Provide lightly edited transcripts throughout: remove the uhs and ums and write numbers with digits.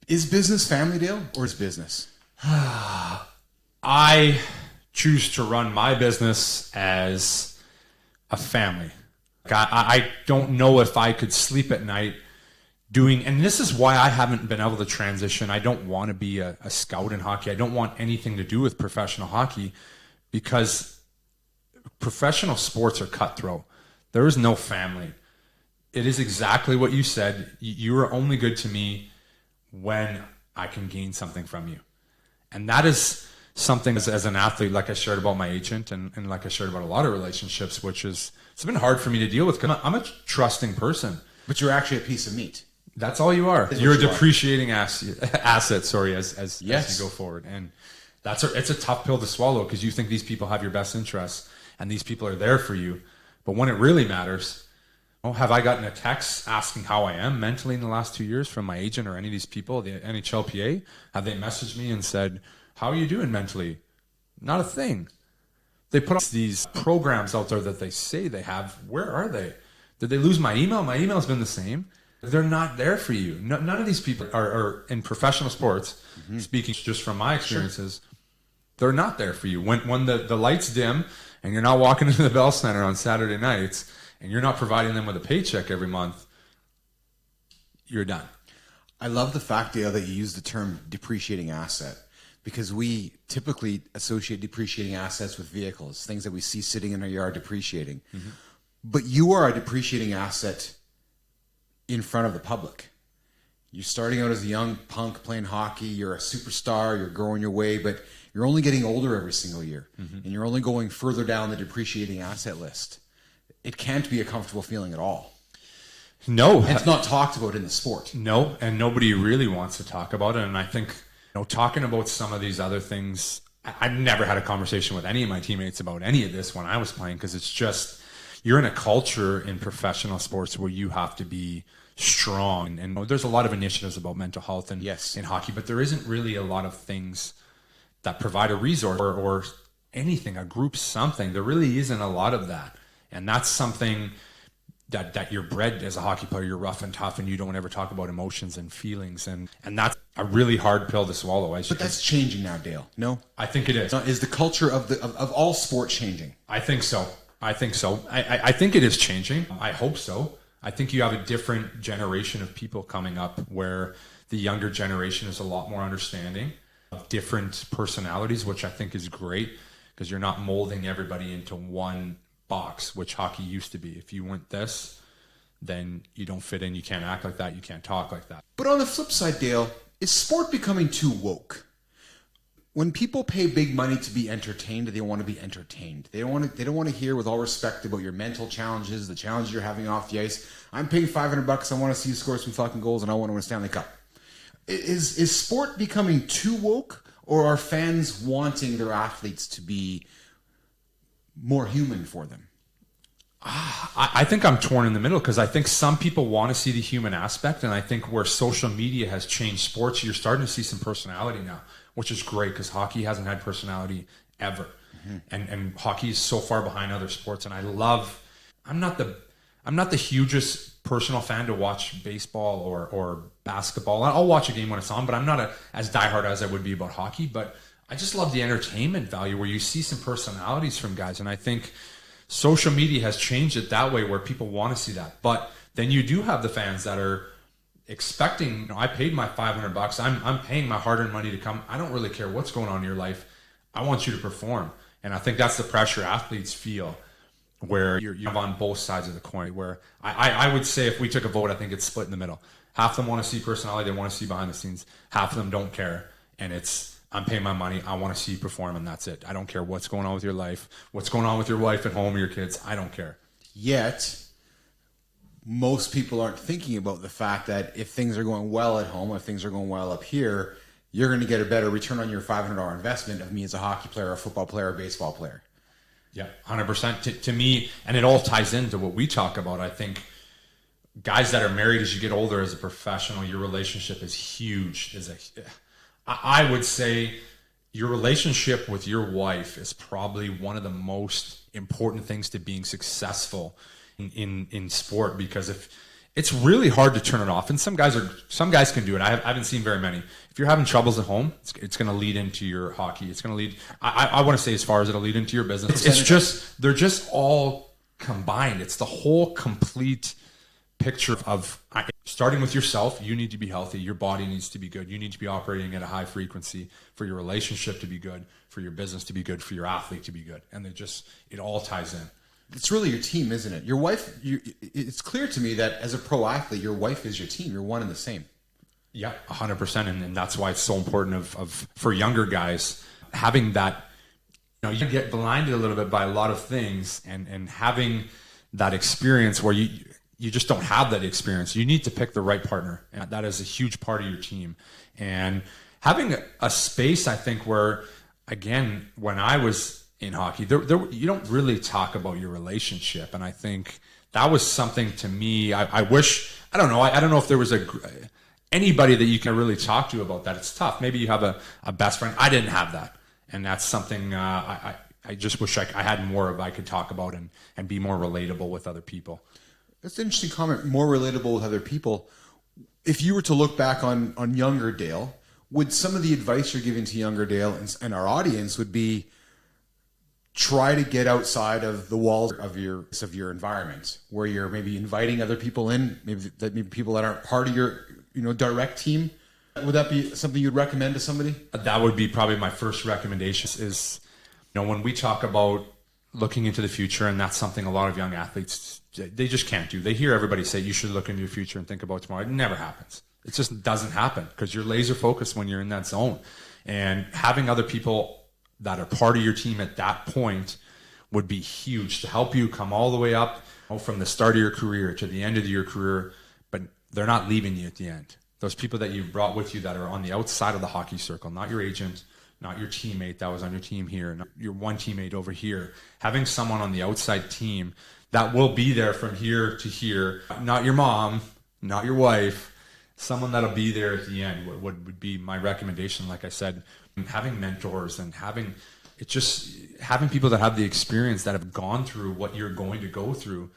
Is business family, Dale, or is business? I choose to run my business as a family. I don't know if I could sleep at night doing, and this is why I haven't been able to transition. I don't want to be a scout in hockey. I don't want anything to do with professional hockey because professional sports are cutthroat. There is no family. It is exactly what you said. You are only good to me when I can gain something from you. And that is something as an athlete, like I shared about my agent and like I shared about a lot of relationships, which is, it's been hard for me to deal with because I'm a trusting person. But you're actually a piece of meat. That's all you are. You're a depreciating asset, sorry, as you go forward. And it's a tough pill to swallow because you think these people have your best interests and these people are there for you. But when it really matters, have I gotten a text asking how I am mentally in the last 2 years from my agent or any of these people, the NHLPA? Have they messaged me and said, how are you doing mentally? Not a thing. They put these programs out there that they say they have. Where are they? Did they lose my email? My email's been the same. They're not there for you. None of these people are in professional sports, speaking just from my experiences, they're not there for you. When the lights dim and you're not walking into the Bell Center on Saturday nights and you're not providing them with a paycheck every month, you're done. I love the fact, Dale, that you use the term depreciating asset because we typically associate depreciating assets with vehicles, things that we see sitting in our yard depreciating. Mm-hmm. But you are a depreciating asset in front of the public. You're starting out as a young punk playing hockey. You're a superstar. You're growing your way, but you're only getting older every single year. Mm-hmm. And you're only going further down the depreciating asset list. It can't be a comfortable feeling at all. No. And it's not talked about in the sport. No, and nobody really wants to talk about it. And I think, talking about some of these other things, I've never had a conversation with any of my teammates about any of this when I was playing because it's just, you're in a culture in professional sports where you have to be strong. And there's a lot of initiatives about mental health in hockey, but there isn't really a lot of things that provide a resource or anything, a group, something. There really isn't a lot of that. And that's something that you're bred as a hockey player. You're rough and tough and you don't ever talk about emotions and feelings. And that's a really hard pill to swallow. But that's changing now, Dale. No? I think it is. Is the culture of all sport changing? I think so. I think it is changing. I hope so. I think you have a different generation of people coming up where the younger generation is a lot more understanding of different personalities, which I think is great because you're not molding everybody into one box, which hockey used to be. If you weren't this, then you don't fit in. You can't act like that. You can't talk like that. But on the flip side, Dale, is sport becoming too woke? When people pay big money to be entertained, they want to be entertained. They don't want to hear, with all respect, about your mental challenges, the challenges you're having off the ice. I'm paying $500. I want to see you score some fucking goals, and I want to win a Stanley Cup. Is sport becoming too woke, or are fans wanting their athletes to be more human for them? I think I'm torn in the middle because I think some people want to see the human aspect, and I think where social media has changed sports, you're starting to see some personality now, which is great because hockey hasn't had personality ever. Mm-hmm. And hockey is so far behind other sports. And I'm not the hugest personal fan to watch baseball or basketball. I'll watch a game when it's on, but I'm not as diehard as I would be about hockey. But I just love the entertainment value where you see some personalities from guys. And I think social media has changed it that way where people want to see that. But then you do have the fans that are expecting, I paid my $500. I'm paying my hard-earned money to come. I don't really care what's going on in your life. I want you to perform. And I think that's the pressure athletes feel where you're on both sides of the coin, where I would say if we took a vote, I think it's split in the middle. Half of them want to see personality. They want to see behind the scenes. Half of them don't care. And it's, I'm paying my money. I want to see you perform, and that's it. I don't care what's going on with your life, what's going on with your wife at home or your kids. I don't care. Yet, most people aren't thinking about the fact that if things are going well at home, if things are going well up here, you're going to get a better return on your $500 investment of me as a hockey player, a football player, a baseball player. Yeah, 100%. To me, and it all ties into what we talk about. I think guys that are married as you get older as a professional, your relationship is huge. I would say your relationship with your wife is probably one of the most important things to being successful in sport, because it's really hard to turn it off. And some guys can do it. I haven't seen very many. If you're having troubles at home, it's going to lead into your hockey. It's going to lead, I want to say as far as it'll lead into your business. It's just, they're just all combined. It's the whole complete picture of starting with yourself. You need to be healthy. Your body needs to be good. You need to be operating at a high frequency for your relationship to be good, for your business to be good, for your athlete to be good. And it all ties in. It's really your team, isn't it? Your wife, it's clear to me that as a pro athlete, your wife is your team. You're one and the same. Yeah, 100%. And that's why it's so important for younger guys, having that, you get blinded a little bit by a lot of things, and having that experience where you just don't have that experience. You need to pick the right partner, and that is a huge part of your team. And having a space, I think, where, again, when I was in hockey, you don't really talk about your relationship, and I think that was something to me. I wish, I don't know if there was anybody that you can really talk to about that. It's tough. Maybe you have a best friend. I didn't have that. And that's something I just wish I had more of. I could talk about and be more relatable with other people. That's an interesting comment, more relatable with other people. If you were to look back on younger Dale, would some of the advice you're giving to younger Dale and our audience would be try to get outside of the walls of your environment, where you're maybe inviting other people in, maybe people that aren't part of your direct team? Would that be something you'd recommend to somebody? That would be probably my first recommendation is, when we talk about looking into the future, and that's something a lot of young athletes, they just can't do. They hear everybody say, you should look into your future and think about tomorrow. It never happens. It just doesn't happen because you're laser focused when you're in that zone. And having other people that are part of your team at that point would be huge to help you come all the way up from the start of your career to the end of your career, but they're not leaving you at the end. Those people that you've brought with you that are on the outside of the hockey circle, not your agent, not your teammate that was on your team here, not your one teammate over here. Having someone on the outside team that will be there from here to here, not your mom, not your wife, someone that'll be there at the end would be my recommendation. Like I said, having mentors and having people that have the experience, that have gone through what you're going to go through.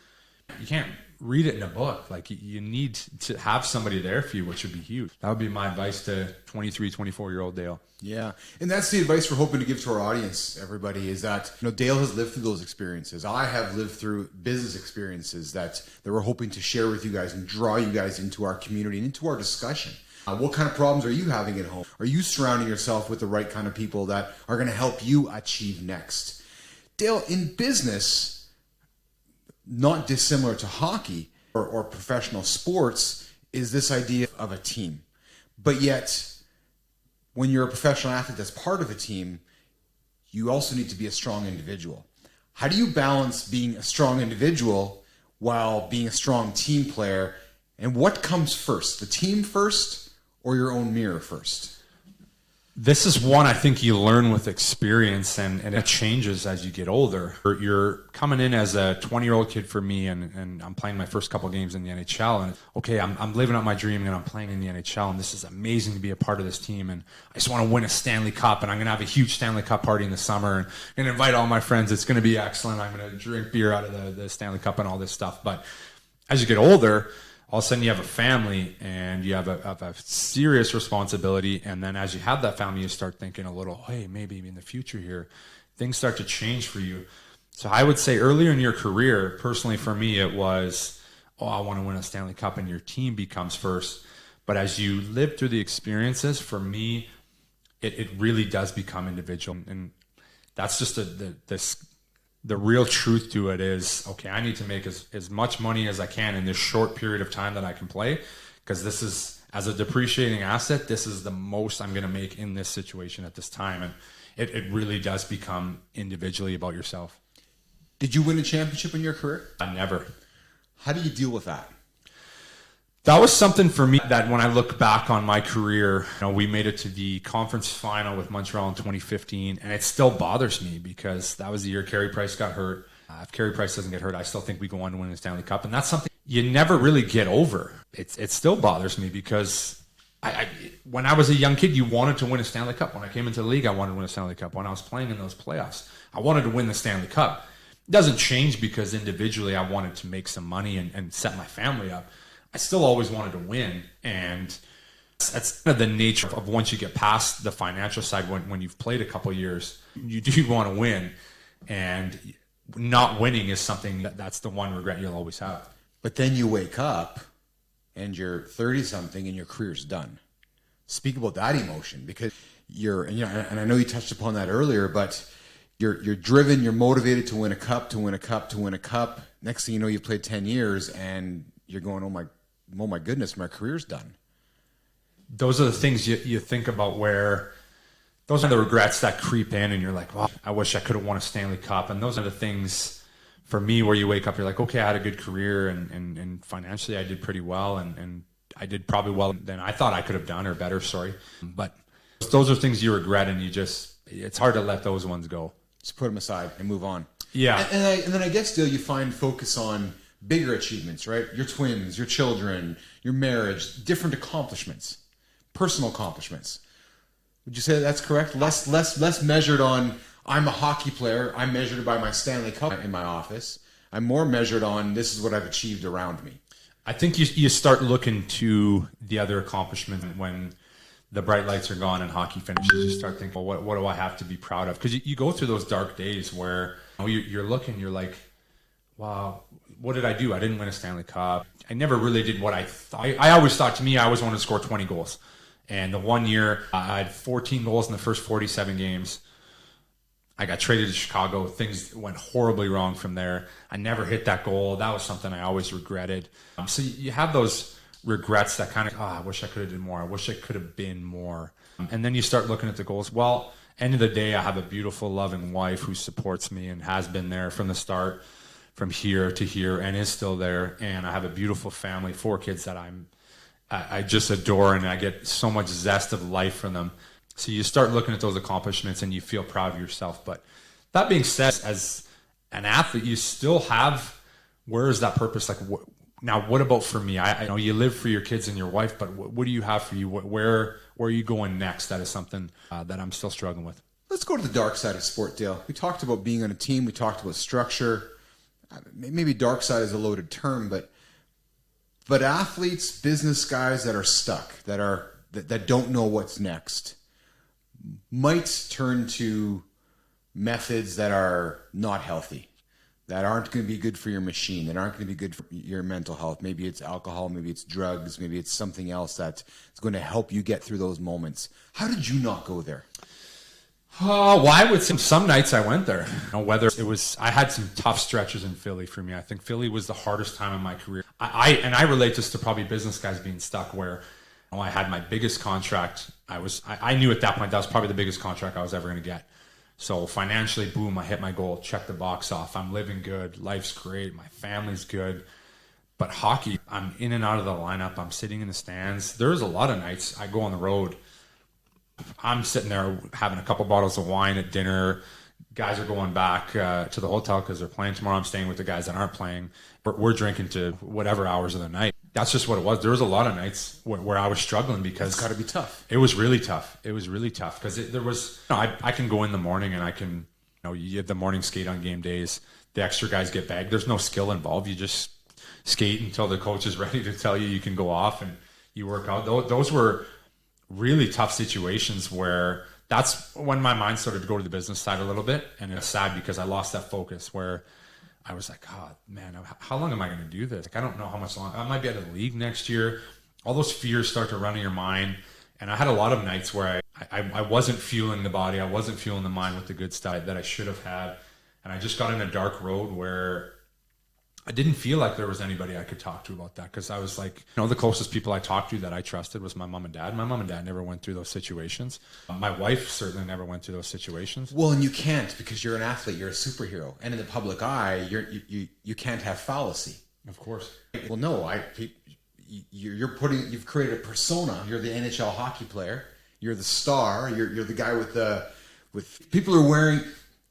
You can't read it in a book. Like, you need to have somebody there for you, which would be huge. That would be my advice to 23, 24-year-old Dale. Yeah. And that's the advice we're hoping to give to our audience, everybody, is that, Dale has lived through those experiences. I have lived through business experiences that we're hoping to share with you guys and draw you guys into our community and into our discussion. What kind of problems are you having at home? Are you surrounding yourself with the right kind of people that are going to help you achieve next? Dale, in business, not dissimilar to hockey or professional sports, is this idea of a team. But yet, when you're a professional athlete that's part of a team, you also need to be a strong individual. How do you balance being a strong individual while being a strong team player? And what comes first, the team first or your own mirror first? This is one I think you learn with experience, and it changes as you get older. You're coming in as a 20-year-old kid for me, and I'm playing my first couple games in the NHL, and okay, I'm living out my dream, and I'm playing in the NHL, and this is amazing to be a part of this team, and I just want to win a Stanley Cup, and I'm going to have a huge Stanley Cup party in the summer, and I'm going to invite all my friends. It's going to be excellent. I'm going to drink beer out of the Stanley Cup and all this stuff. But as you get older, all of a sudden you have a family and you have a serious responsibility. And then as you have that family, you start thinking a little, hey, maybe in the future here, things start to change for you. So I would say earlier in your career, personally for me, it was, I want to win a Stanley Cup, and your team becomes first. But as you live through the experiences, for me, it really does become individual. And that's just the real truth to it is, okay, I need to make as much money as I can in this short period of time that I can play, because this is, as a depreciating asset, this is the most I'm going to make in this situation at this time. And it really does become individually about yourself. Did you win a championship in your career? Never. How do you deal with that? That was something for me that when I look back on my career, we made it to the conference final with Montreal in 2015, and it still bothers me because that was the year Carey Price got hurt. If Carey Price doesn't get hurt, I still think we go on to win the Stanley Cup, and that's something you never really get over. It still bothers me because when I was a young kid, you wanted to win a Stanley Cup. When I came into the league, I wanted to win a Stanley Cup. When I was playing in those playoffs, I wanted to win the Stanley Cup. It doesn't change because individually I wanted to make some money and set my family up. I still always wanted to win. And that's kind of the nature of once you get past the financial side, when you've played a couple of years, you do want to win. And not winning is something that's the one regret you'll always have. But then you wake up and you're 30-something and your career's done. Speak about that emotion, because and I know you touched upon that earlier, but you're driven, you're motivated to win a cup, to win a cup, to win a cup. Next thing you know, you've played 10 years and you're going, oh my goodness, my career's done. Those are the things you think about, where those are the regrets that creep in and you're like, well, I wish I could have won a Stanley Cup. And those are the things for me where you wake up, you're like, okay, I had a good career and financially I did pretty well and I did probably well than I thought I could have done, or better, sorry. But those are things you regret, and it's hard to let those ones go. Just put them aside and move on. Yeah. And then I guess, Dale, you find focus on bigger achievements, right? Your twins, your children, your marriage, different accomplishments, personal accomplishments. Would you say that's correct? Less measured on, I'm a hockey player, I'm measured by my Stanley Cup in my office. I'm more measured on, this is what I've achieved around me. I think you start looking to the other accomplishment when the bright lights are gone and hockey finishes. You start thinking, well, what do I have to be proud of? Because you go through those dark days where you're looking, you're like, wow, what did I do? I didn't win a Stanley Cup. I never really did what I thought. I always thought, to me, I always wanted to score 20 goals. And the one year, I had 14 goals in the first 47 games. I got traded to Chicago. Things went horribly wrong from there. I never hit that goal. That was something I always regretted. So you have those regrets that kind of, I wish I could have done more. I wish I could have been more. And then you start looking at the goals. Well, end of the day, I have a beautiful, loving wife who supports me and has been there from the start, from here to here, and is still there. And I have a beautiful family, 4 kids that I just adore, and I get so much zest of life from them. So you start looking at those accomplishments and you feel proud of yourself. But that being said, as an athlete, you still have, where is that purpose? Like, now what about for me? I know you live for your kids and your wife, but what do you have for you? Where are you going next? That is something that I'm still struggling with. Let's go to the dark side of sport, Dale. We talked about being on a team. We talked about structure. Maybe dark side is a loaded term, but athletes, business guys that are stuck, that don't know what's next, might turn to methods that are not healthy, that aren't going to be good for your machine, that aren't going to be good for your mental health. Maybe it's alcohol, maybe it's drugs, maybe it's something else that's going to help you get through those moments. How did you not go there? Well, I would say some nights I went there. Whether it was, I had some tough stretches in Philly for me. I think Philly was the hardest time in my career. I relate this to probably business guys being stuck, where I had my biggest contract. I knew at that point that was probably the biggest contract I was ever going to get. So financially, boom, I hit my goal, check the box off. I'm living good. Life's great. My family's good. But hockey, I'm in and out of the lineup. I'm sitting in the stands. There's a lot of nights I go on the road. I'm sitting there having a couple bottles of wine at dinner. Guys are going back to the hotel because they're playing tomorrow. I'm staying with the guys that aren't playing. We're drinking to whatever hours of the night. That's just what it was. There was a lot of nights where I was struggling because It's got to be tough. It was really tough. It was really tough because there was. I can go in the morning and I can. You have the morning skate on game days. The extra guys get bagged. There's no skill involved. You just skate until the coach is ready to tell you can go off and you work out. Those were really tough situations where that's when my mind started to go to the business side a little bit. And it's sad because I lost that focus where I was like, oh man, how long am I going to do this? Like, I don't know how much longer. I might be out of the league next year. All those fears start to run in your mind. And I had a lot of nights where I wasn't fueling the body. I wasn't fueling the mind with the good stuff that I should have had. And I just got in a dark road where I didn't feel like there was anybody I could talk to about that, because I was like, the closest people I talked to that I trusted was my mom and dad. My mom and dad never went through those situations. My wife certainly never went through those situations. Well, and you can't, because you're an athlete, you're a superhero, and in the public eye, you can't have fallacy. Of course. Well, no, you've created a persona. You're the NHL hockey player. You're the star. You're the guy with people are wearing.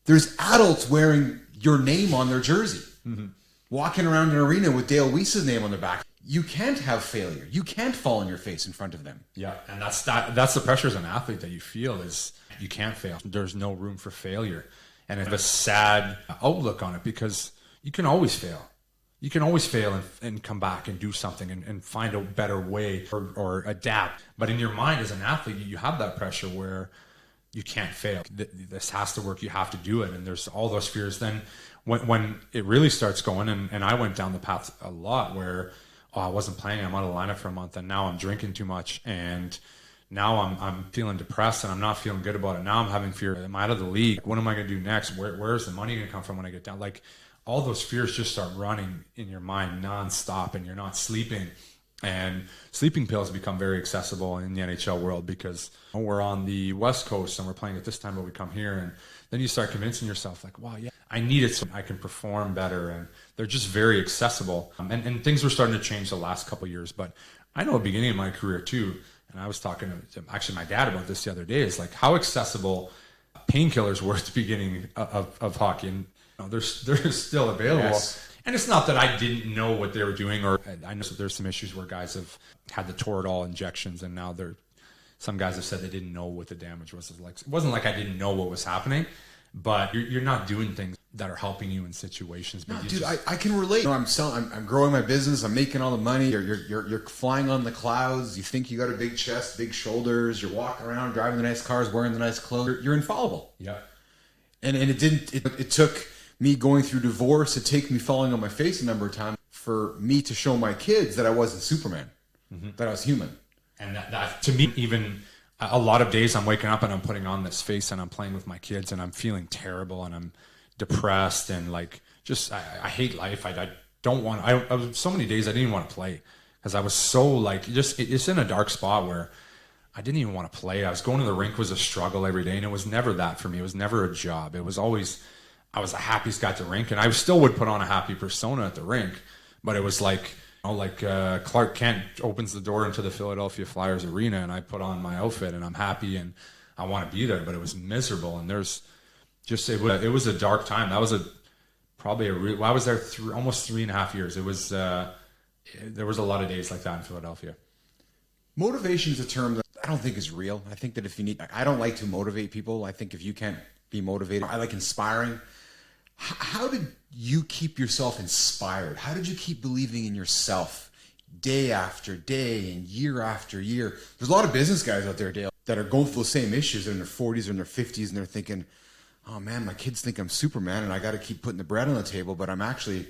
There's adults wearing your name on their jersey. Mm-hmm. Walking around an arena with Dale Weise's name on their back. You can't have failure. You can't fall on your face in front of them. Yeah, and that's the pressure as an athlete that you feel is you can't fail. There's no room for failure. And I have a sad outlook on it because you can always fail. you can always fail and come back and do something and find a better way or adapt. But in your mind as an athlete, you have that pressure where you can't fail. This has to work. You have to do it. And there's all those fears. Then when it really starts going, and I went down the path a lot where, I wasn't playing. I'm out of the lineup for a month, and now I'm drinking too much. And now I'm feeling depressed, and I'm not feeling good about it. Now I'm having fear. Am I out of the league? What am I going to do next? Where's the money going to come from when I get down? Like, all those fears just start running in your mind nonstop, and you're not sleeping. And sleeping pills become very accessible in the NHL world because we're on the West Coast and we're playing at this time, but we come here, and then you start convincing yourself like, wow, yeah, I need it so I can perform better. And they're just very accessible. And things were starting to change the last couple of years. But I know at the beginning of my career too, and I was talking to actually my dad about this the other day, is like how accessible painkillers were at the beginning of hockey. And they're still available. Yes. And it's not that I didn't know what they were doing, or I know that there's some issues where guys have had the Toradol injections, and now some guys have said they didn't know what the damage was. It wasn't like I didn't know what was happening, but you're not doing things that are helping you in situations. But no, dude, I can relate. I'm growing my business. I'm making all the money. You're flying on the clouds. You think you got a big chest, big shoulders. You're walking around, driving the nice cars, wearing the nice clothes. You're infallible. Yeah. And it took me going through divorce, it took me falling on my face a number of times for me to show my kids that I wasn't Superman, that I was human. And that to me, even a lot of days I'm waking up and I'm putting on this face and I'm playing with my kids and I'm feeling terrible and I'm depressed and like just I hate life. I don't want. I was so many days I didn't even want to play because I was so like it's in a dark spot where I didn't even want to play. I was going to the rink was a struggle every day, and it was never that for me. It was never a job. It was always. I was the happiest guy at the rink, and I still would put on a happy persona at the rink, but it was like, Clark Kent opens the door into the Philadelphia Flyers arena, and I put on my outfit, and I'm happy, and I want to be there, but it was miserable, and it was a dark time. That was I was there almost 3.5 years. It was there was a lot of days like that in Philadelphia. Motivation is a term that I don't think is real. I think that I don't like to motivate people. I think if you can't be motivated, I like inspiring. How did you keep yourself inspired? How did you keep believing in yourself day after day and year after year? There's a lot of business guys out there, Dale, that are going through those same issues. They're in their 40s or in their 50s, and they're thinking, oh man, my kids think I'm Superman and I got to keep putting the bread on the table, but I'm actually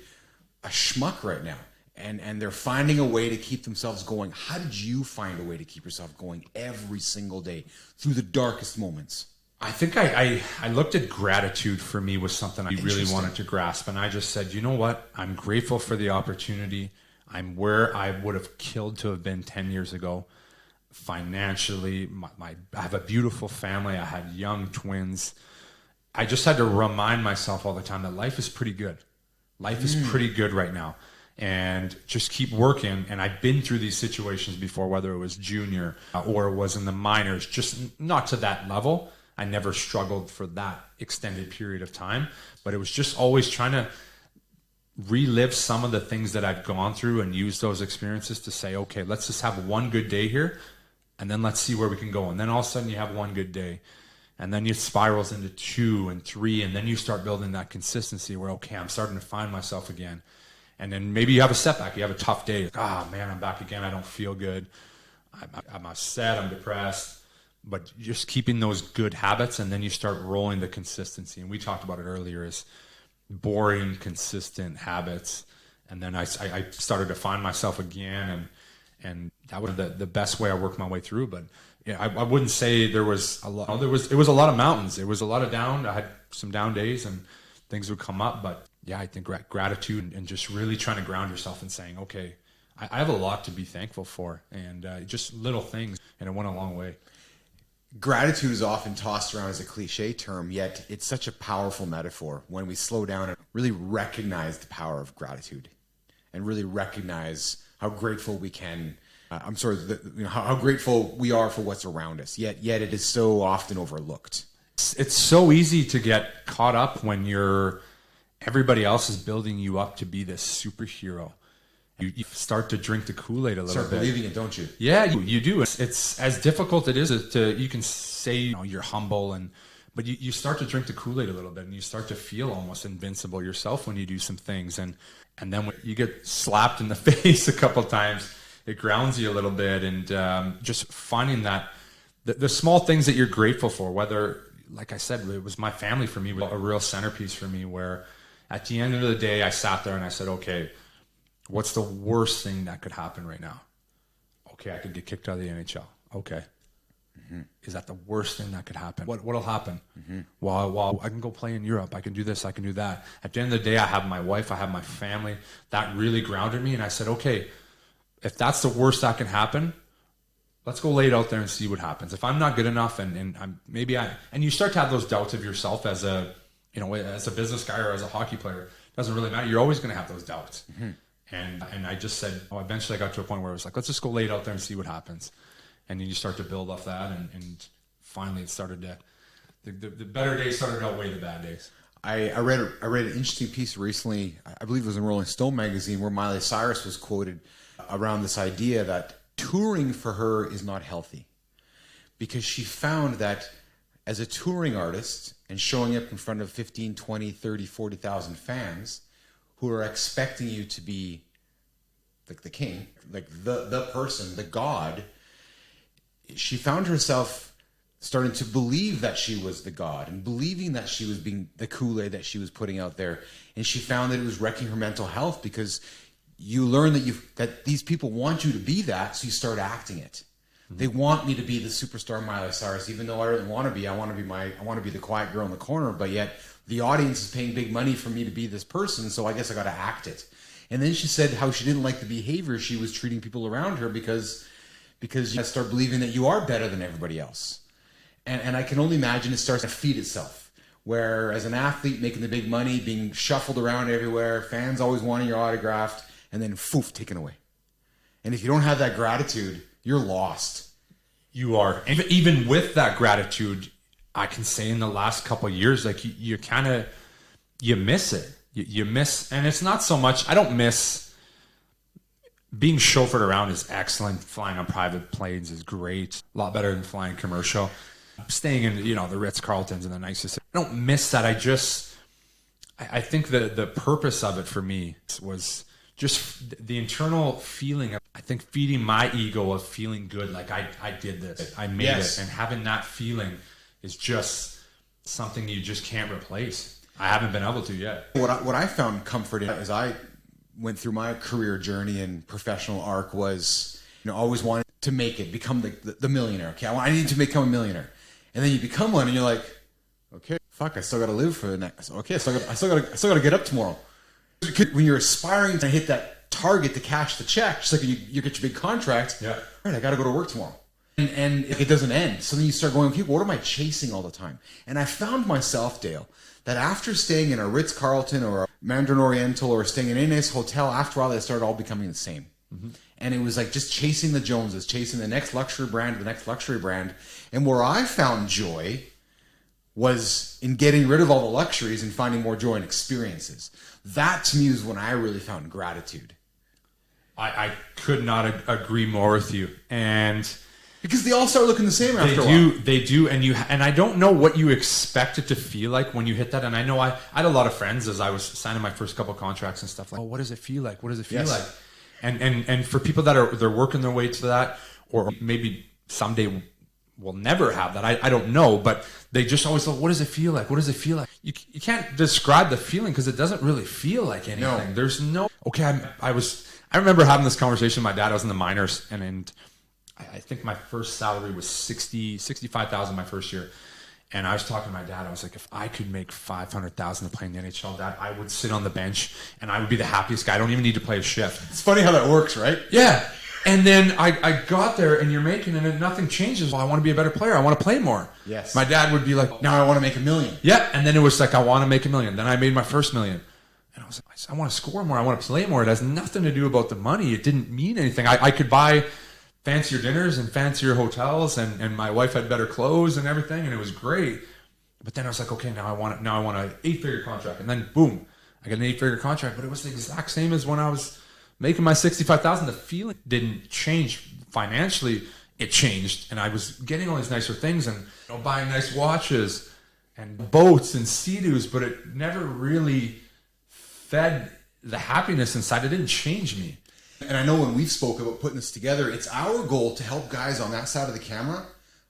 a schmuck right now. And they're finding a way to keep themselves going. How did you find a way to keep yourself going every single day through the darkest moments? I think I looked at gratitude. For me was something I really wanted to grasp. And I just said, you know what? I'm grateful for the opportunity. I'm where I would have killed to have been 10 years ago. Financially, I have a beautiful family. I had young twins. I just had to remind myself all the time that life is pretty good. Life is pretty good right now. And just keep working. And I've been through these situations before, whether it was junior or it was in the minors, just not to that level. I never struggled for that extended period of time, but it was just always trying to relive some of the things that I've gone through and use those experiences to say, okay, let's just have one good day here, and then let's see where we can go. And then all of a sudden you have one good day, and then it spirals into 2 and 3, and then you start building that consistency where, okay, I'm starting to find myself again. And then maybe you have a setback, you have a tough day. Like, man, I'm back again, I don't feel good. I'm upset, I'm depressed. But just keeping those good habits, and then you start rolling the consistency. And we talked about it earlier, is boring, consistent habits. And then I started to find myself again, and that was the best way I worked my way through. But yeah, I wouldn't say there was a lot. It was a lot of mountains. It was a lot of down. I had some down days, and things would come up. But yeah, I think gratitude and just really trying to ground yourself and saying, okay, I have a lot to be thankful for, and just little things, and it went a long way. Gratitude is often tossed around as a cliche term, yet it's such a powerful metaphor when we slow down and really recognize the power of gratitude and really recognize how grateful we can. How grateful we are for what's around us. Yet it is so often overlooked. It's so easy to get caught up when everybody else is building you up to be this superhero. You start to drink the Kool-Aid a little bit. Start believing it, don't you? Yeah, you do. It's as difficult it is to, you can say you're humble, But you start to drink the Kool-Aid a little bit, and you start to feel almost invincible yourself when you do some things. And then when you get slapped in the face a couple times, it grounds you a little bit. And just finding that the small things that you're grateful for, whether, like I said, it was my family for me, a real centerpiece for me, where at the end of the day, I sat there and I said, okay, what's the worst thing that could happen right now? Okay, I could get kicked out of the NHL. Okay. Mm-hmm. Is that the worst thing that could happen? What'll happen? Mm-hmm. Well, I can go play in Europe. I can do this. I can do that. At the end of the day, I have my wife. I have my family. That really grounded me. And I said, okay, if that's the worst that can happen, let's go lay it out there and see what happens. If I'm not good enough, and you start to have those doubts of yourself as a business guy or as a hockey player, it doesn't really matter. You're always going to have those doubts. Mm-hmm. And I just said, eventually I got to a point where I was like, let's just go lay it out there and see what happens. And then you start to build off that, and finally it started to, the better days started to outweigh the bad days. I read an interesting piece recently, I believe it was in Rolling Stone magazine, where Miley Cyrus was quoted around this idea that touring for her is not healthy. Because she found that as a touring artist and showing up in front of 15, 20, 30, 40,000 fans who are expecting you to be like the king, like the person, the god, she found herself starting to believe that she was the god and believing that she was being the Kool-Aid that she was putting out there. And she found that it was wrecking her mental health, because you learn that these people want you to be that, so you start acting it. Mm-hmm. They want me to be the superstar Miley Cyrus, even though I don't want to be. I want to be the quiet girl in the corner, but yet the audience is paying big money for me to be this person, so I guess I got to act it. And then she said how she didn't like the behavior she was treating people around her, because you start believing that you are better than everybody else. And I can only imagine it starts to feed itself, where as an athlete making the big money, being shuffled around everywhere, fans always wanting your autograph, and then poof, taken away. And if you don't have that gratitude, you're lost. You are. And even with that gratitude, I can say in the last couple of years, like you miss it. You miss, and it's not so much, I don't miss being chauffeured around is excellent. Flying on private planes is great. A lot better than flying commercial. Staying in, the Ritz-Carltons and the nicest. I don't miss that. I think the purpose of it for me was just the internal feeling of, I think, feeding my ego of feeling good. Like I did this. I made it. And having that feeling is just something you just can't replace. I haven't been able to yet. What I found comfort in as I went through my career journey and professional arc was, always wanting to make it, become the millionaire. Okay, I need to become a millionaire. And then you become one and you're like, okay, fuck, I still got to live for the next. Okay, I still got to get up tomorrow. When you're aspiring to hit that target to cash the check, just like you get your big contract, yeah. Right, I got to go to work tomorrow. And it doesn't end. So then you start going, okay, what am I chasing all the time? And I found myself, Dale, that after staying in a Ritz-Carlton or a Mandarin Oriental or staying in any nice hotel, after a while, they started all becoming the same. Mm-hmm. And it was like just chasing the Joneses, chasing the next luxury brand, the next luxury brand. And where I found joy was in getting rid of all the luxuries and finding more joy in experiences. That, to me, is when I really found gratitude. I could not agree more with you. And because they all start looking the same after a while. They do, and I don't know what you expect it to feel like when you hit that. And I know I had a lot of friends as I was signing my first couple contracts and stuff like, oh, what does it feel like? What does it feel like? And for people that they're working their way to that, or maybe someday will never have that. I don't know, but they just always go, what does it feel like? What does it feel like? You can't describe the feeling because it doesn't really feel like anything. No. There's no, okay, I remember having this conversation with my dad. I was in the minors, and I think my first salary was $65,000 my first year. And I was talking to my dad. I was like, if I could make $500,000 to play in the NHL, Dad, I would sit on the bench and I would be the happiest guy. I don't even need to play a shift. It's funny how that works, right? Yeah. And then I got there and you're making it and nothing changes. Well, I want to be a better player. I want to play more. Yes. My dad would be like, now I want to make $1 million. Yeah. And then it was like, I want to make $1 million. Then I made my first $1 million. And I was like, I want to score more. I want to play more. It has nothing to do about the money. It didn't mean anything. I could buy fancier dinners and fancier hotels and my wife had better clothes and everything. And it was great. But then I was like, okay, now I want an 8-figure contract. And then boom, I got an 8-figure contract. But it was the exact same as when I was making my $65,000. The feeling didn't change financially. It changed. And I was getting all these nicer things and buying nice watches. and boats and sea-doos, but it never really fed the happiness inside. It didn't change me. And I know when we've spoke about putting this together, it's our goal to help guys on that side of the camera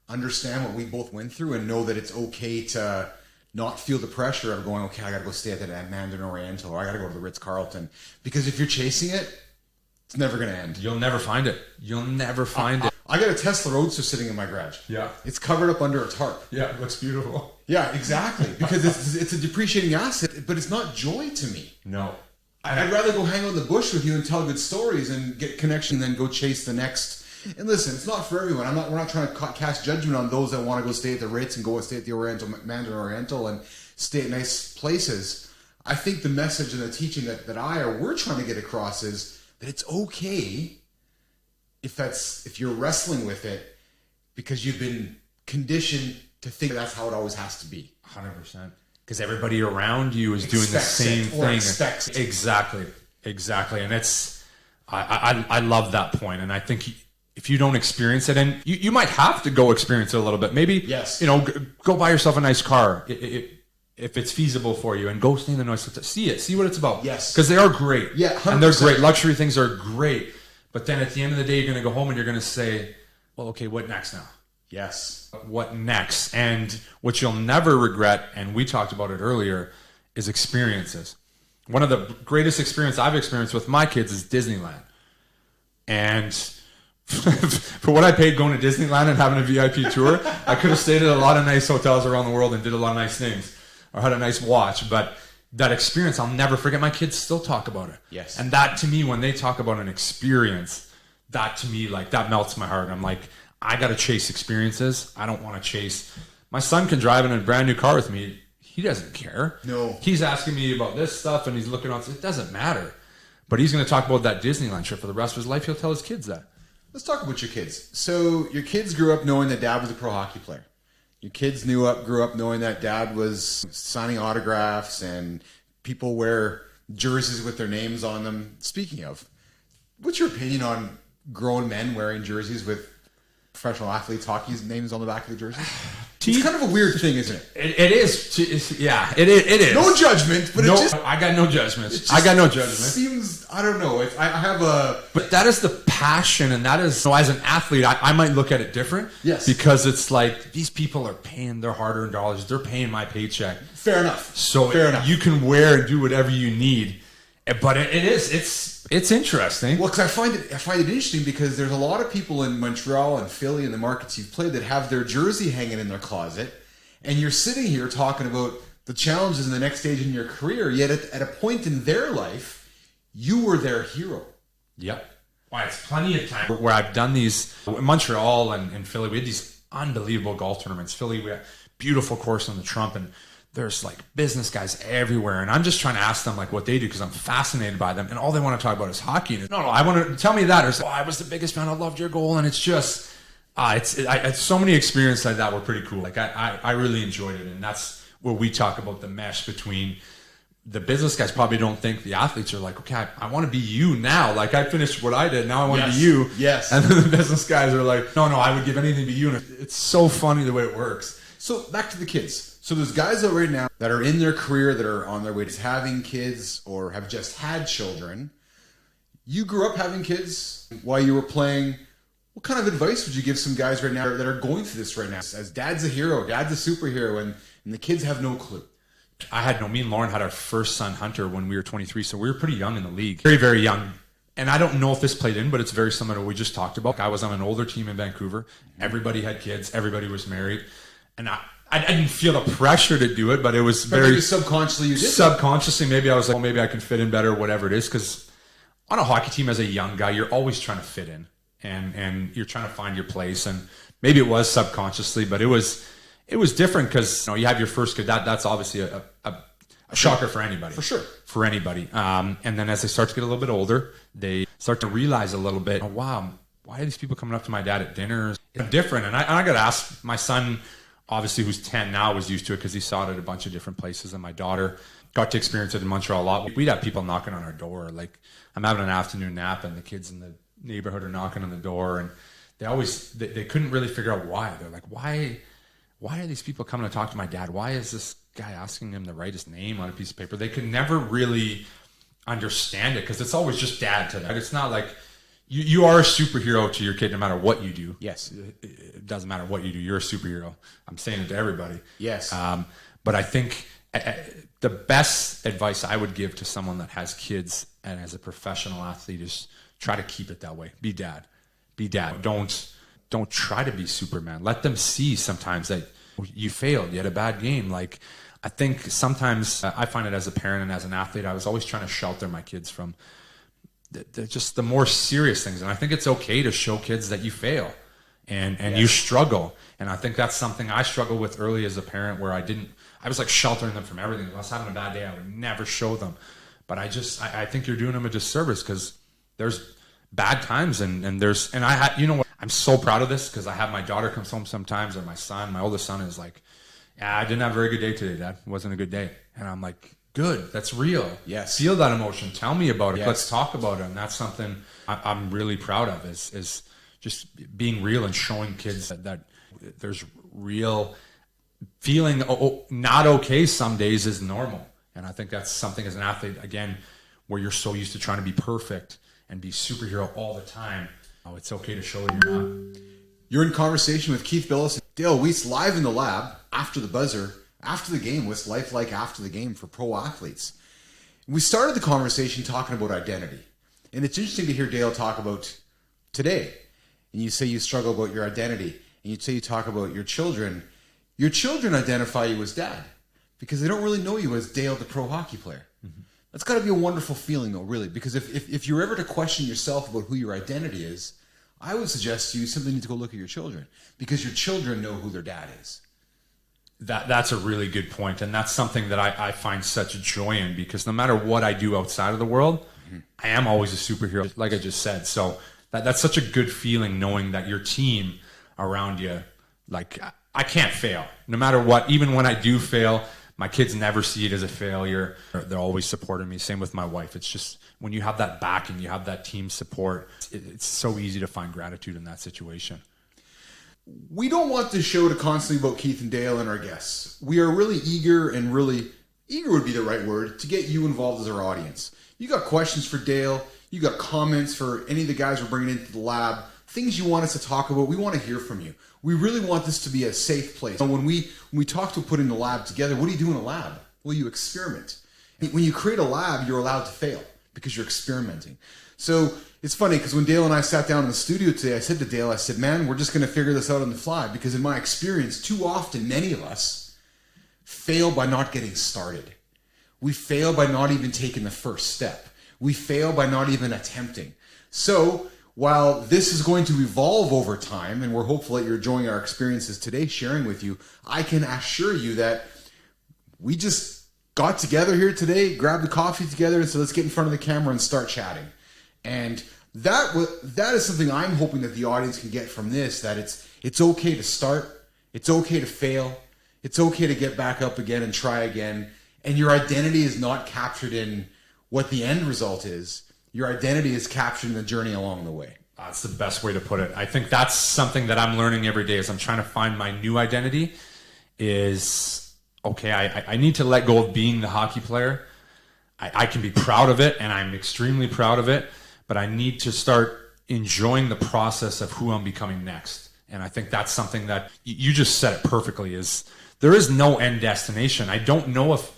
understand what we both went through and know that it's okay to not feel the pressure of going, okay, I got to go stay at that Mandarin Oriental, or I got to go to the Ritz-Carlton. Because if you're chasing it, it's never going to end. You'll never find it. You'll never find it. I got a Tesla Roadster sitting in my garage. Yeah. It's covered up under a tarp. Yeah, it looks beautiful. Yeah, exactly. Because it's a depreciating asset, but it's not joy to me. No. I'd rather go hang out in the bush with you and tell good stories and get connection than go chase the next. And listen, it's not for everyone. We're not trying to cast judgment on those that want to go stay at the Ritz and go stay at the Mandarin Oriental and stay at nice places. I think the message and the teaching that we're trying to get across is that it's okay if you're wrestling with it because you've been conditioned to think that's how it always has to be. 100%. Because everybody around you is doing the same thing. Exactly. And I love that point. And I think if you don't experience it, and you might have to go experience it a little bit. Maybe, yes, go buy yourself a nice car if it's feasible for you, and go stay in the noise. See what it's about. Yes. Because they are great. Yeah, 100%. And they're great. Luxury things are great. But then at the end of the day, you're going to go home and you're going to say, well, okay, what next now? Yes. What next? And what you'll never regret, and we talked about it earlier, is experiences. One of the greatest experiences I've experienced with my kids is Disneyland. And for what I paid going to Disneyland and having a VIP tour, I could have stayed at a lot of nice hotels around the world and did a lot of nice things, or had a nice watch. But that experience, I'll never forget. My kids still talk about it. Yes. And that, to me, when they talk about an experience, that to me, like, that melts my heart. I'm like, I got to chase experiences. I don't want to chase. My son can drive in a brand new car with me. He doesn't care. No. He's asking me about this stuff, and he's looking on. It doesn't matter. But he's going to talk about that Disneyland trip for the rest of his life. He'll tell his kids that. Let's talk about your kids. So your kids grew up knowing that dad was a pro hockey player. Your kids grew up knowing that dad was signing autographs and people wear jerseys with their names on them. Speaking of, what's your opinion on grown men wearing jerseys with professional athletes' hockey's names on the back of the jersey? It's kind of a weird thing, isn't it? It is. Yeah, it is. No judgment, but I got no judgments. I got no judgment. Seems, I don't know. I have a... But that is the passion, and that is, so as an athlete, I might look at it different. Yes. Because it's like, these people are paying their hard-earned dollars. They're paying my paycheck. Fair enough. So Fair enough. You can wear and do whatever you need. But it's interesting. Well, because I find it interesting because there's a lot of people in Montreal and Philly and the markets you've played that have their jersey hanging in their closet, and you're sitting here talking about the challenges in the next stage in your career, yet at a point in their life, you were their hero. Yep. Well, it's plenty of time where I've done these. In Montreal and Philly, we had these unbelievable golf tournaments. Philly, we had a beautiful course on the Trump, and there's like business guys everywhere, and I'm just trying to ask them like what they do because I'm fascinated by them, and all they want to talk about is hockey. And no, I want to tell me that. Or say, I was the biggest fan. I loved your goal, and it's just, it's so many experiences like that were pretty cool. Like I really enjoyed it, and that's where we talk about the mesh between the business guys. Probably don't think the athletes are like, okay, I want to be you now. Like I finished what I did, now I want to be you. Yes. And then the business guys are like, no, I would give anything to be you. And it's so funny the way it works. So back to the kids. So there's guys out right now that are in their career, that are on their way to having kids or have just had children. You grew up having kids while you were playing. What kind of advice would you give some guys right now that are going through this right now? As dad's a hero, dad's a superhero, and the kids have no clue. Me and Lauren had our first son, Hunter, when we were 23, so we were pretty young in the league. Very, very young. And I don't know if this played in, but it's very similar to what we just talked about. I was on an older team in Vancouver. Everybody had kids. Everybody was married. And I didn't feel the pressure to do it, but it was very... Maybe subconsciously you did. Subconsciously, maybe I was like, well, maybe I can fit in better, whatever it is. Because on a hockey team as a young guy, you're always trying to fit in. And you're trying to find your place. And maybe it was subconsciously, but it was different because you have your first kid. That's obviously a shocker for anybody. For sure. For anybody. And then as they start to get a little bit older, they start to realize a little bit, oh, wow, why are these people coming up to my dad at dinners? It's different. And I got to ask my son... Obviously, who's 10 now, was used to it because he saw it at a bunch of different places. And my daughter got to experience it in Montreal a lot. We'd have people knocking on our door. Like, I'm having an afternoon nap, and the kids in the neighborhood are knocking on the door. And they couldn't really figure out why. They're like, why why are these people coming to talk to my dad? Why is this guy asking him to write his name on a piece of paper? They could never really understand it because it's always just dad to them. It's not like you are a superhero to your kid no matter what you do. Yes. It doesn't matter what you do. You're a superhero. I'm saying it to everybody. Yes. But I think the best advice I would give to someone that has kids and as a professional athlete is try to keep it that way. Be dad. Be dad. Don't try to be Superman. Let them see sometimes that you failed. You had a bad game. Like, I think sometimes I find it as a parent and as an athlete, I was always trying to shelter my kids from just the more serious things. And I think it's okay to show kids that you fail and you struggle. And I think that's something I struggled with early as a parent, where I was like sheltering them from everything. If I was having a bad day, I would never show them. But I think you're doing them a disservice, because there's bad times and you know what? I'm so proud of this, because I have my daughter comes home sometimes, or my son, my oldest son, is like, yeah, I didn't have a very good day today, Dad. It wasn't a good day. And I'm like, good. That's real. Yes. Feel that emotion. Tell me about it. Yes. Let's talk about it. And that's something I'm really proud of, is just being real and showing kids that there's real feeling not okay some days is normal. And I think that's something as an athlete, again, where you're so used to trying to be perfect and be superhero all the time. Oh, it's okay to show you're not. You're in conversation with Keith Bilous and Dale Weise, live in the lab after the buzzer, after the game. What's life like after the game for pro athletes? We started the conversation talking about identity. And it's interesting to hear Dale talk about today. And you say you struggle about your identity. And you say you talk about your children. Your children identify you as dad, because they don't really know you as Dale, the pro hockey player. Mm-hmm. That's got to be a wonderful feeling, though, really, because if you're ever to question yourself about who your identity is, I would suggest to you simply need to go look at your children, because your children know who their dad is. That's a really good point, and that's something that I find such joy in, because no matter what I do outside of the world, I am always a superhero, like I just said. So that's such a good feeling, knowing that your team around you, like, I can't fail. No matter what, even when I do fail, my kids never see it as a failure. They're always supporting me. Same with my wife. It's just when you have that backing, you have that team support, it's so easy to find gratitude in that situation. We don't want this show to constantly about Keith and Dale and our guests. We are really eager would be the right word, to get you involved as our audience. You got questions for Dale, you got comments for any of the guys we're bringing into the lab, things you want us to talk about. We want to hear from you. We really want this to be a safe place. When we talk to putting the lab together, what do you do in a lab? Well, you experiment. When you create a lab, you're allowed to fail because you're experimenting. So it's funny, because when Dale and I sat down in the studio today, I said to Dale, I said, man, we're just going to figure this out on the fly, because in my experience, too often, many of us fail by not getting started. We fail by not even taking the first step. We fail by not even attempting. So while this is going to evolve over time, and we're hopeful that you're enjoying our experiences today, sharing with you, I can assure you that we just got together here today, grabbed the coffee together, and said, let's get in front of the camera and start chatting. And that is something I'm hoping that the audience can get from this, that it's okay to start, it's okay to fail, it's okay to get back up again and try again, and your identity is not captured in what the end result is. Your identity is captured in the journey along the way. That's the best way to put it. I think that's something that I'm learning every day as I'm trying to find my new identity is, okay, I need to let go of being the hockey player. I can be proud of it, and I'm extremely proud of it, but I need to start enjoying the process of who I'm becoming next. And I think that's something that you just said it perfectly, is there is no end destination. I don't know if,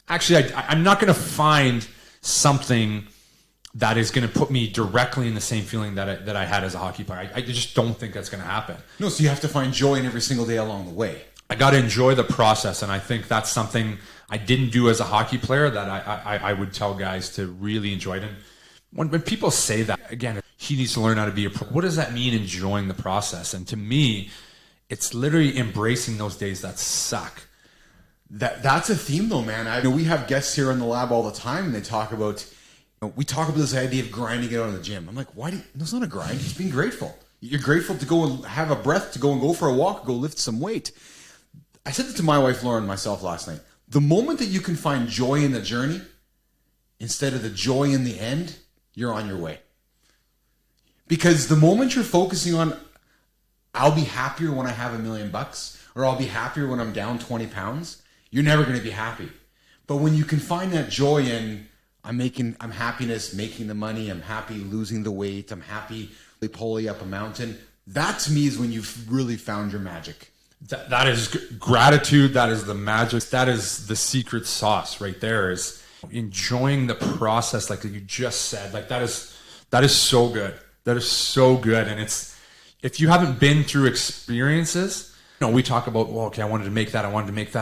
actually, I'm not going to find something that is going to put me directly in the same feeling that I had as a hockey player. I just don't think that's going to happen. No, so you have to find joy in every single day along the way. I got to enjoy the process, and I think that's something I didn't do as a hockey player that I would tell guys to really enjoy it. And when people say that, again, he needs to learn how to be a pro. What does that mean, enjoying the process? And to me, it's literally embracing those days that suck. That's a theme, though, man. We have guests here in the lab all the time, and they talk about, we talk about this idea of grinding it out in the gym. I'm like, why that's not a grind. It's being grateful. You're grateful to go and have a breath, to go for a walk, go lift some weight. I said it to my wife, Lauren, myself last night. The moment that you can find joy in the journey instead of the joy in the end, you're on your way. Because the moment you're focusing on, I'll be happier when I have $1 million, or I'll be happier when I'm down 20 pounds, you're never going to be happy. But when you can find that joy in, I'm happiness making the money, I'm happy losing the weight, I'm happy pulling up a mountain, that to me is when you've really found your magic. That is gratitude. That is the magic. That is the secret sauce right there, is enjoying the process, like you just said. Like that is so good. That is so good. And it's, if you haven't been through experiences, we talk about, well, okay, I wanted to make that,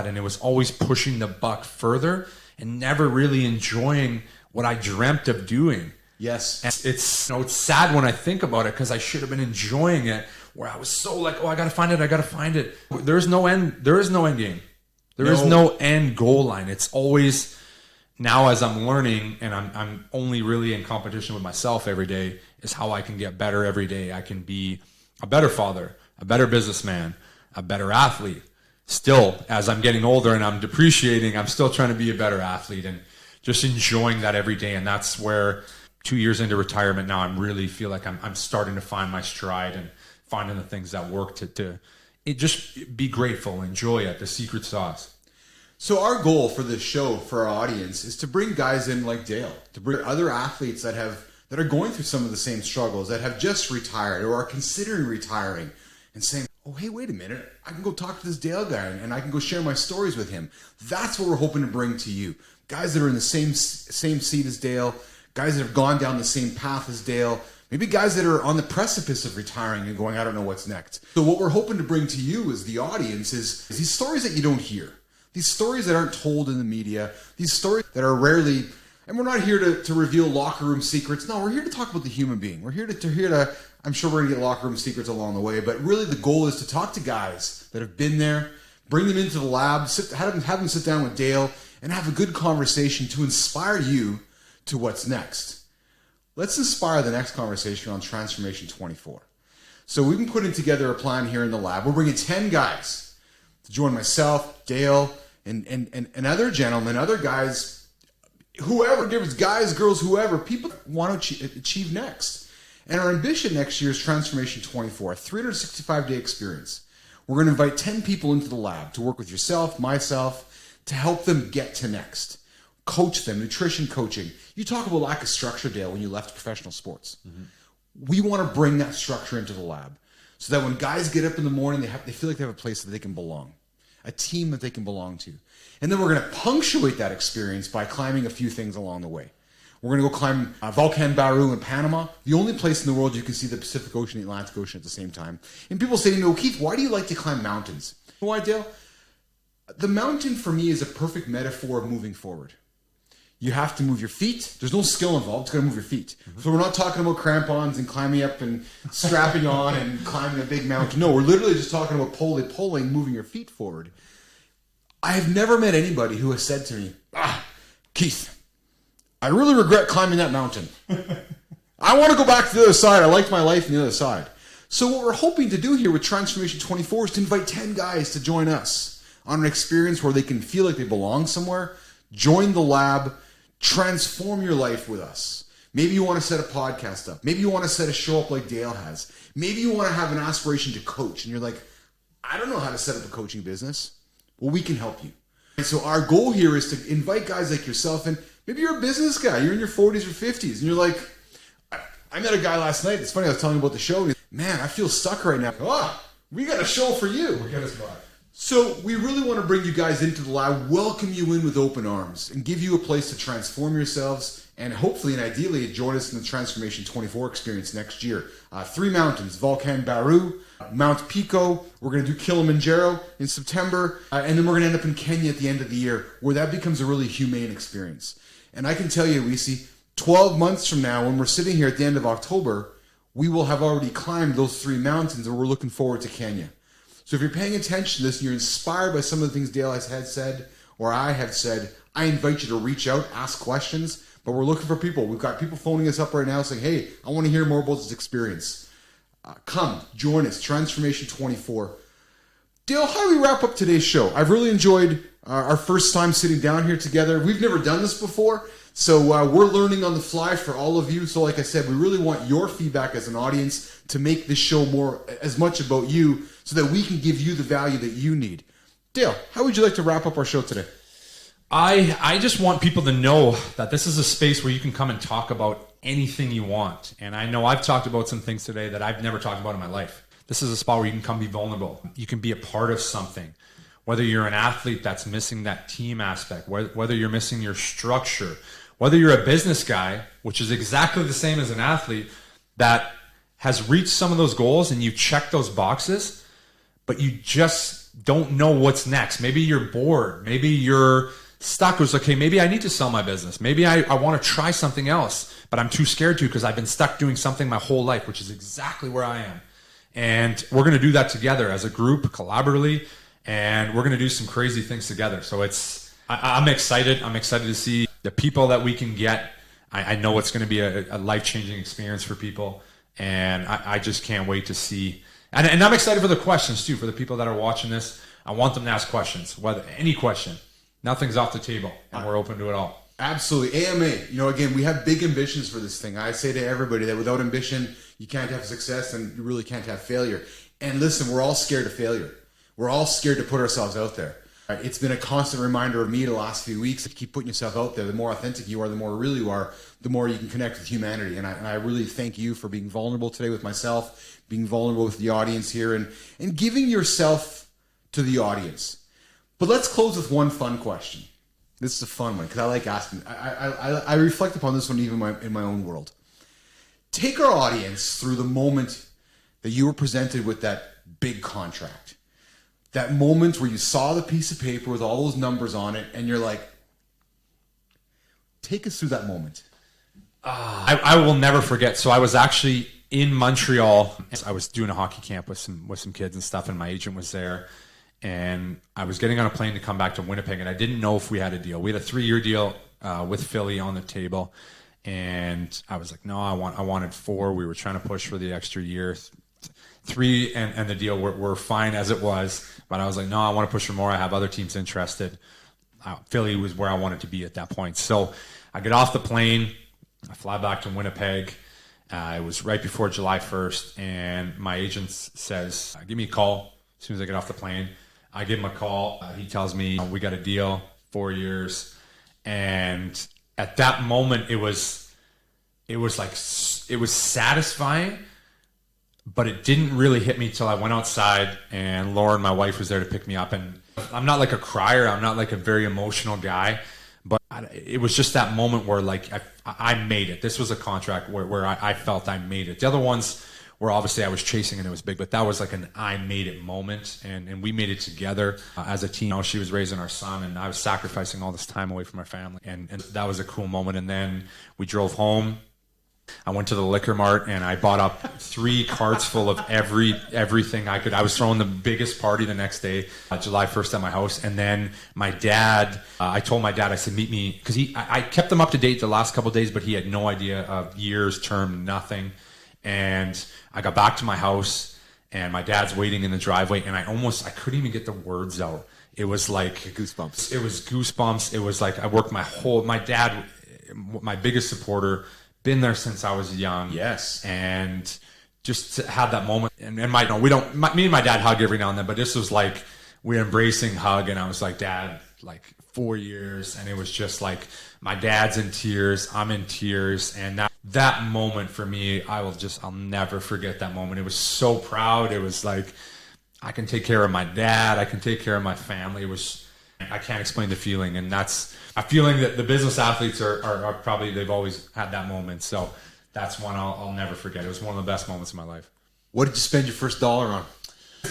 and it was always pushing the buck further and never really enjoying what I dreamt of doing. Yes. And it's sad when I think about it, because I should have been enjoying it, where I was so like, oh, I gotta find it. There's no end game. There is no end goal line. It's always, now as I'm learning, and I'm only really in competition with myself every day, is how I can get better every day. I can be a better father, a better businessman, a better athlete. Still, as I'm getting older and I'm depreciating, I'm still trying to be a better athlete and just enjoying that every day. And that's where 2 years into retirement now, I really feel like I'm starting to find my stride and finding the things that work to just be grateful, enjoy it, the secret sauce. So our goal for this show, for our audience, is to bring guys in like Dale, to bring other athletes that are going through some of the same struggles, that have just retired or are considering retiring, and saying, oh, hey, wait a minute, I can go talk to this Dale guy and I can go share my stories with him. That's what we're hoping to bring to you. Guys that are in the same seat as Dale, guys that have gone down the same path as Dale, maybe guys that are on the precipice of retiring and going, I don't know what's next. So what we're hoping to bring to you as the audience is these stories that you don't hear. These stories that aren't told in the media. These stories that are rarely, and we're not here to reveal locker room secrets. No, we're here to talk about the human being. We're here to I'm sure we're going to get locker room secrets along the way, but really the goal is to talk to guys that have been there, bring them into the lab, have them sit down with Dale and have a good conversation to inspire you to what's next. Let's inspire the next conversation on Transformation 24. So we've been putting together a plan here in the lab. We're bringing 10 guys to join myself, Dale, and other gentlemen, other guys, whoever, guys, girls, whoever, people want to achieve next. And our ambition next year is Transformation 24, a 365-day experience. We're going to invite 10 people into the lab to work with yourself, myself, to help them get to next. Coach them, nutrition coaching. You talk about lack of structure, Dale, when you left professional sports. Mm-hmm. We want to bring that structure into the lab so that when guys get up in the morning, they feel like they have a place that they can belong, a team that they can belong to. And then we're going to punctuate that experience by climbing a few things along the way. We're going to go climb Volcan Baru in Panama, the only place in the world you can see the Pacific Ocean and the Atlantic Ocean at the same time. And people say to me, oh, Keith, why do you like to climb mountains? You know why, Dale? The mountain for me is a perfect metaphor of moving forward. You have to move your feet. There's no skill involved. It's got to move your feet. Mm-hmm. So we're not talking about crampons and climbing up and strapping on and climbing a big mountain. No, we're literally just talking about pulling, moving your feet forward. I have never met anybody who has said to me, Keith, I really regret climbing that mountain. I want to go back to the other side. I liked my life on the other side. So what we're hoping to do here with Transformation 24 is to invite 10 guys to join us on an experience where they can feel like they belong somewhere, join the lab, transform your life with us. Maybe you want to set a podcast up. Maybe you want to set a show up like Dale has. Maybe you want to have an aspiration to coach and you're like, I don't know how to set up a coaching business. Well, we can help you. And so our goal here is to invite guys like yourself, and maybe you're a business guy. You're in your 40s or 50s and you're like, I met a guy last night. It's funny, I was telling him about the show. Man, I feel stuck right now. We got a show for you. We'll get us by. So we really want to bring you guys into the lab, welcome you in with open arms, and give you a place to transform yourselves and hopefully and ideally join us in the Transformation 24 experience next year. 3 mountains, Volcan Baru, Mount Pico. We're going to do Kilimanjaro in September, and then we're going to end up in Kenya at the end of the year, where that becomes a really humane experience. And I can tell you, Weise, 12 months from now, when we're sitting here at the end of October, we will have already climbed those 3 mountains, and we're looking forward to Kenya. So if you're paying attention to this and you're inspired by some of the things Dale has had said, or I have said, I invite you to reach out, ask questions, but we're looking for people. We've got people phoning us up right now saying, hey, I want to hear more about this experience. Come, join us, Transformation 24. Dale, how do we wrap up today's show? I've really enjoyed our first time sitting down here together. We've never done this before, so we're learning on the fly for all of you. So like I said, we really want your feedback as an audience to make this show more as much about you, so that we can give you the value that you need. Dale, how would you like to wrap up our show today? I just want people to know that this is a space where you can come and talk about anything you want. And I know I've talked about some things today that I've never talked about in my life. This is a spot where you can come be vulnerable. You can be a part of something. Whether you're an athlete that's missing that team aspect, whether you're missing your structure, whether you're a business guy, which is exactly the same as an athlete, that has reached some of those goals and you check those boxes, but you just don't know what's next. Maybe you're bored. Maybe you're stuck. It's okay, maybe I need to sell my business. Maybe I want to try something else, but I'm too scared to because I've been stuck doing something my whole life, which is exactly where I am. And we're going to do that together as a group, collaboratively, and we're going to do some crazy things together. So I'm excited. I'm excited to see the people that we can get. I know it's going to be a life-changing experience for people, and I just can't wait to see. And I'm excited for the questions, too, for the people that are watching this. I want them to ask questions, whether any question. Nothing's off the table, and we're open to it all. Absolutely. AMA, again, we have big ambitions for this thing. I say to everybody that without ambition, you can't have success and you really can't have failure. And listen, we're all scared of failure. We're all scared to put ourselves out there. It's been a constant reminder of me the last few weeks to keep putting yourself out there. The more authentic you are, the more real you are, the more you can connect with humanity. And I really thank you for being vulnerable today with myself, being vulnerable with the audience here, and giving yourself to the audience. But let's close with one fun question. This is a fun one because I like asking. I reflect upon this one even in my own world. Take our audience through the moment that you were presented with that big contract. That moment where you saw the piece of paper with all those numbers on it and you're like, take us through that moment. I will never forget. So I was actually in Montreal. I was doing a hockey camp with some kids and stuff, and my agent was there. And I was getting on a plane to come back to Winnipeg, and I didn't know if we had a deal. We had a 3-year deal with Philly on the table, and I was like, no, I wanted 4. We were trying to push for the extra year. 3 and the deal were fine as it was, but I was like, no, I want to push for more. I have other teams interested. Philly was where I wanted to be at that point. So I get off the plane, I fly back to Winnipeg. It was right before July 1st, and my agent says, give me a call as soon as I get off the plane. I give him a call. He tells me, we got a deal, 4 years. And at that moment, it was satisfying, but it didn't really hit me till I went outside and Lauren, my wife, was there to pick me up. And I'm not like a crier. I'm not like a very emotional guy, but it was just that moment where like I made it. This was a contract where I felt I made it. The other ones where obviously I was chasing and it was big, but that was like an I made it moment, and we made it together as a team. She was raising our son, and I was sacrificing all this time away from our family, and that was a cool moment. And then we drove home. I went to the liquor mart and I bought up 3 carts full of everything I could. I was throwing the biggest party the next day, July 1st at my house. And then my dad, I told my dad, I said, meet me, because I kept him up to date the last couple of days, but he had no idea of years, term, nothing. And I got back to my house and my dad's waiting in the driveway, and I couldn't even get the words out. It was like goosebumps. It was goosebumps. It was like I worked my dad, my biggest supporter, been there since I was young. Yes. And just to have that moment, and me and my dad hug every now and then, but this was like we're embracing hug, and I was like, Dad, like 4 years, and it was just like my dad's in tears, I'm in tears, and that moment for me, I'll never forget that moment. It was so proud. It was like I can take care of my dad, I can take care of my family. I can't explain the feeling, and that's a feeling that the business athletes are probably, they've always had that moment. So that's one I'll never forget. It was one of the best moments of my life. What did you spend your first dollar on?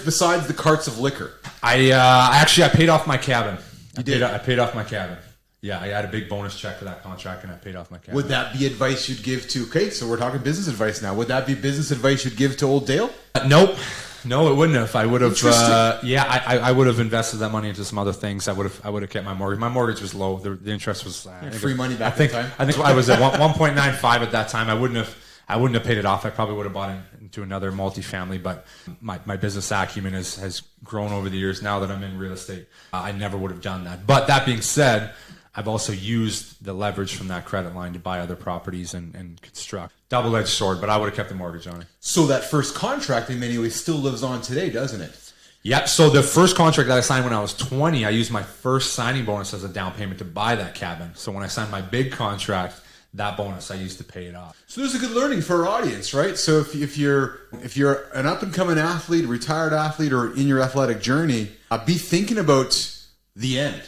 Besides the carts of liquor. I paid off my cabin. You did? I paid off my cabin. Yeah, I had a big bonus check for that contract, and I paid off my cabin. Would that be advice you'd give to, okay, so we're talking business advice now. Would that be business advice you'd give to old Dale? Nope. No, it wouldn't have. I would have. I would have invested that money into some other things. I would have kept my mortgage. My mortgage was low. The interest was free money back at the time. I think I was at 1.95 at that time. I wouldn't have paid it off. I probably would have bought into another multifamily. But my business acumen has grown over the years. Now that I'm in real estate, I never would have done that. But that being said, I've also used the leverage from that credit line to buy other properties and construct. Double-edged sword, but I would have kept the mortgage on it. So that first contract in many ways still lives on today, doesn't it? Yeah, so the first contract that I signed when I was 20, I used my first signing bonus as a down payment to buy that cabin. So when I signed my big contract, that bonus I used to pay it off. So there's a good learning for our audience, right? So if you're an up and coming athlete, a retired athlete, or in your athletic journey, be thinking about the end,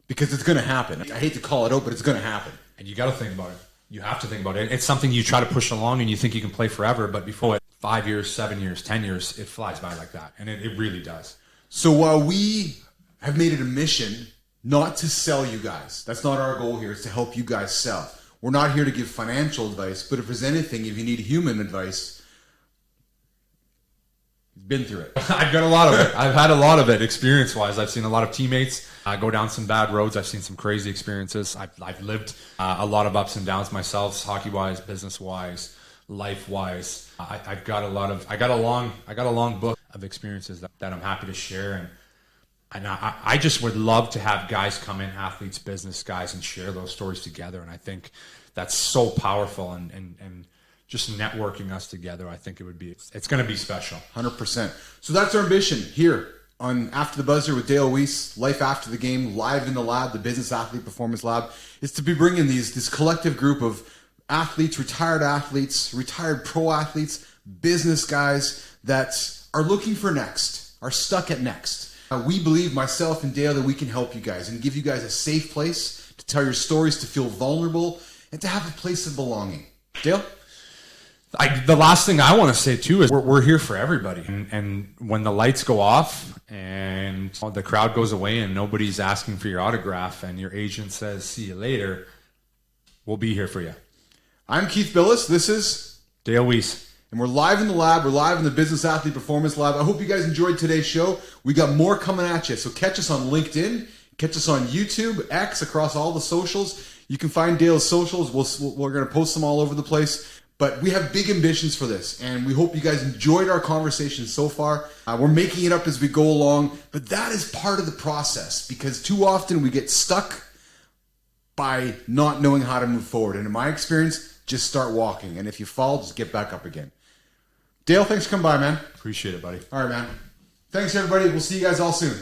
because it's going to happen. I hate to call it out, but it's going to happen. And you got to think about it. You have to think about it. It's something you try to push along and you think you can play forever, but before 5 years, 7 years, 10 years, it flies by like that. And it really does. So while we have made it a mission not to sell you guys, that's not our goal here, it's to help you guys sell. We're not here to give financial advice, but if there's anything, if you need human advice, you've been through it. I've got a lot of it. I've had a lot of it experience-wise. I've seen a lot of teammates go down some bad roads. I've seen some crazy experiences. I've lived a lot of ups and downs myself, hockey-wise, business-wise, life-wise. I got a long book of experiences that I'm happy to share, and I just would love to have guys come in, athletes, business guys, and share those stories together. And I think that's so powerful, and just networking us together, I think it's going to be special. 100%. So that's our ambition here on After the Buzzer with Dale Weise, Life After the Game, live in the lab, the Business Athlete Performance Lab, is to be bringing this collective group of athletes, retired pro athletes, business guys that are looking for next, are stuck at next. We believe, myself and Dale, that we can help you guys and give you guys a safe place to tell your stories, to feel vulnerable, and to have a place of belonging. Dale? The last thing I want to say too is we're here for everybody, and when the lights go off and the crowd goes away and nobody's asking for your autograph and your agent says see you later, we'll be here for you. I'm Keith Bilous. This is Dale Weise, and we're live in the lab. We're live in the Business Athlete Performance Lab. I hope you guys enjoyed today's show. We got more coming at you, so catch us on LinkedIn, catch us on YouTube, X, across all the socials. You can find Dale's socials. We're going to post them all over the place. But we have big ambitions for this, and we hope you guys enjoyed our conversation so far. We're making it up as we go along, but that is part of the process, because too often we get stuck by not knowing how to move forward. And in my experience, just start walking. And if you fall, just get back up again. Dale, thanks for coming by, man. appreciate it, buddy. All right, man. Thanks, everybody. We'll see you guys all soon.